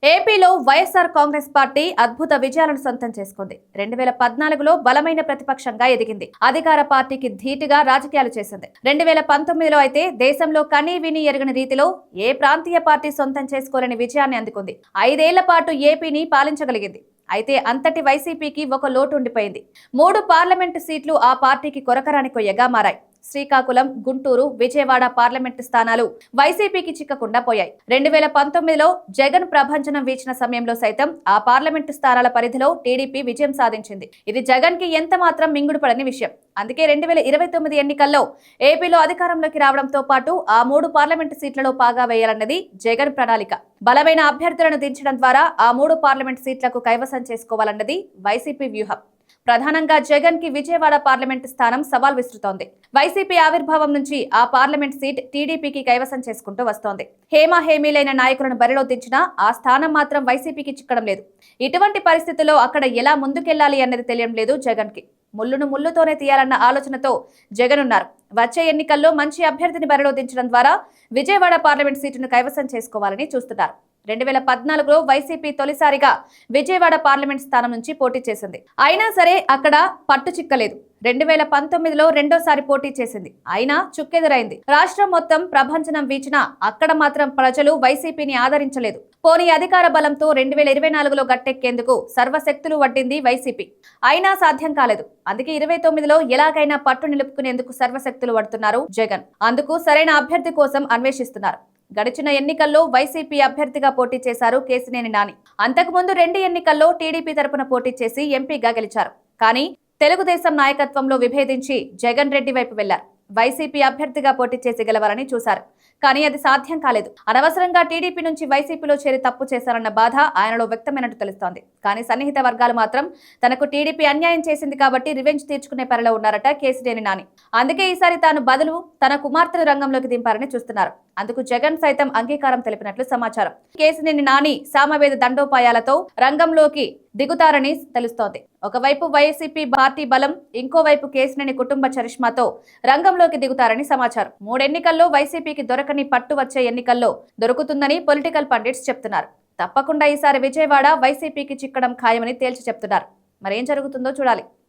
ఏపీలో వైఎస్ఆర్ కాంగ్రెస్ పార్టీ అద్భుత విజయాలను సొంతం చేసుకుంది. 2014లో బలమైన ప్రతిపక్షంగా ఎదిగింది. అధికార పార్టీకి ధీటుగా రాజకీయాలు చేసింది. 2019లో అయితే దేశంలో కనీ విని ఎరగని రీతిలో ఏ ప్రాంతీయ పార్టీ సొంతం చేసుకోలేని విజయాన్ని అందుకుంది. 5 ఏళ్ల పాటు ఏపీని పాలించగలిగింది. అయితే అంతటి వైసీపీకి ఒక లోటు ఉండిపోయింది. 3 పార్లమెంటు సీట్లు ఆ పార్టీకి కొరకరాని కొయ్యగా మారాయి. శ్రీకాకుళం, గుంటూరు, విజయవాడ పార్లమెంటు స్థానాలు వైసీపీకి చిక్కకుండా పోయాయి. 2019లో జగన్ ప్రభంజనం వీచిన సమయంలో సైతం ఆ పార్లమెంటు స్థానాల పరిధిలో టీడీపీ విజయం సాధించింది. ఇది జగన్ కి ఎంత మాత్రం మింగుడుపడని విషయం. అందుకే 2029 ఎన్నికల్లో ఏపీలో అధికారంలోకి రావడంతో పాటు ఆ 3 పార్లమెంటు సీట్లలో పాగా వేయాలన్నది జగన్ ప్రణాళిక. బలమైన అభ్యర్థులను దించడం ద్వారా ఆ 3 పార్లమెంటు సీట్లకు కైవసం చేసుకోవాలన్నది వైసీపీ వ్యూహం. ప్రధానంగా జగన్ కి విజయవాడ పార్లమెంటు స్థానం సవాల్ విసురుతోంది. వైసీపీ ఆవిర్భావం నుంచి ఆ పార్లమెంట్ సీట్ టీడీపీకి కైవసం చేసుకుంటూ వస్తోంది. హేమీలైన నాయకులను బరిలో దించినా ఆ స్థానం మాత్రం వైసీపీకి చిక్కడం లేదు. ఇటువంటి పరిస్థితుల్లో అక్కడ ఎలా ముందుకెళ్లాలి అన్నది తెలియడం లేదు జగన్ కి. ముళ్ళును ముళ్ళుతోనే తీయాలన్న ఆలోచనతో జగన్ ఉన్నారు. వచ్చే ఎన్నికల్లో మంచి అభ్యర్థిని బరిలో దించడం ద్వారా విజయవాడ పార్లమెంట్ సీటును కైవసం చేసుకోవాలని చూస్తున్నారు. 2014లో వైసీపీ తొలిసారిగా విజయవాడ పార్లమెంట్ స్థానం నుంచి పోటీ చేసింది. అయినా సరే అక్కడ పట్టు చిక్కలేదు. 2019లో రెండోసారి పోటీ చేసింది. అయినా చుక్కెదురైంది. రాష్ట్రం మొత్తం ప్రభంజనం వీచినా అక్కడ మాత్రం ప్రజలు వైసీపీని ఆదరించలేదు. పోనీ అధికార బలంతో 2024లో గట్టెక్కేందుకు సర్వశక్తులు వడ్డింది వైసీపీ. అయినా సాధ్యం కాలేదు. అందుకే 29లో ఎలాగైనా పట్టు నిలుపుకునేందుకు సర్వశక్తులు వడుతున్నారు జగన్. అందుకు సరైన అభ్యర్థి కోసం అన్వేషిస్తున్నారు. గడిచిన ఎన్నికల్లో వైసీపీ అభ్యర్థిగా పోటీ చేశారు కేశినేని నాని. అంతకుముందు 2 ఎన్నికల్లో టీడీపీ తరపున పోటీ చేసి ఎంపీగా గెలిచారు. కానీ తెలుగుదేశం నాయకత్వంలో విభేదించి జగన్ రెడ్డి వైపు వెళ్లారు. వైసీపీ అభ్యర్థిగా పోటీ చేసి గెలవాలని చూశారు. కానీ అది సాధ్యం కాలేదు. అనవసరంగా టీడీపీ నుంచి వైసీపీలో చేరి తప్పు చేశారన్న బాధ ఆయనలో వ్యక్తమైనట్టు తెలుస్తోంది. కానీ సన్నిహిత వర్గాలు మాత్రం తనకు టీడీపీ అన్యాయం చేసింది కాబట్టి రివెంజ్ తీర్చుకునే పనిలో ఉన్నారట కేశినేని నాని. అందుకే ఈసారి తాను బదులు తన కుమార్తెను రంగంలోకి దింపారని చూస్తున్నారు. అందుకు జగన్ సైతం అంగీకారం తెలిపినట్లు సమాచారం. కేశినేని నాని సామవేద దండోపాయాలతో రంగంలోకి దిగుతారని తెలుస్తోంది. ఒకవైపు వైసీపీ పార్టీ బలం, ఇంకోవైపు కేశినేని కుటుంబ చరిష్మాతో రంగంలోకి దిగుతారని సమాచారం. 3 ఎన్నికల్లో వైసీపీకి దొరకని పట్టు వచ్చే ఎన్నికల్లో దొరుకుతుందని పొలిటికల్ పండిట్స్ చెప్తున్నారు. తప్పకుండా ఈసారి విజయవాడ వైసీపీకి చిక్కడం ఖాయమని తేల్చి చెప్తున్నారు. మరేం జరుగుతుందో చూడాలి.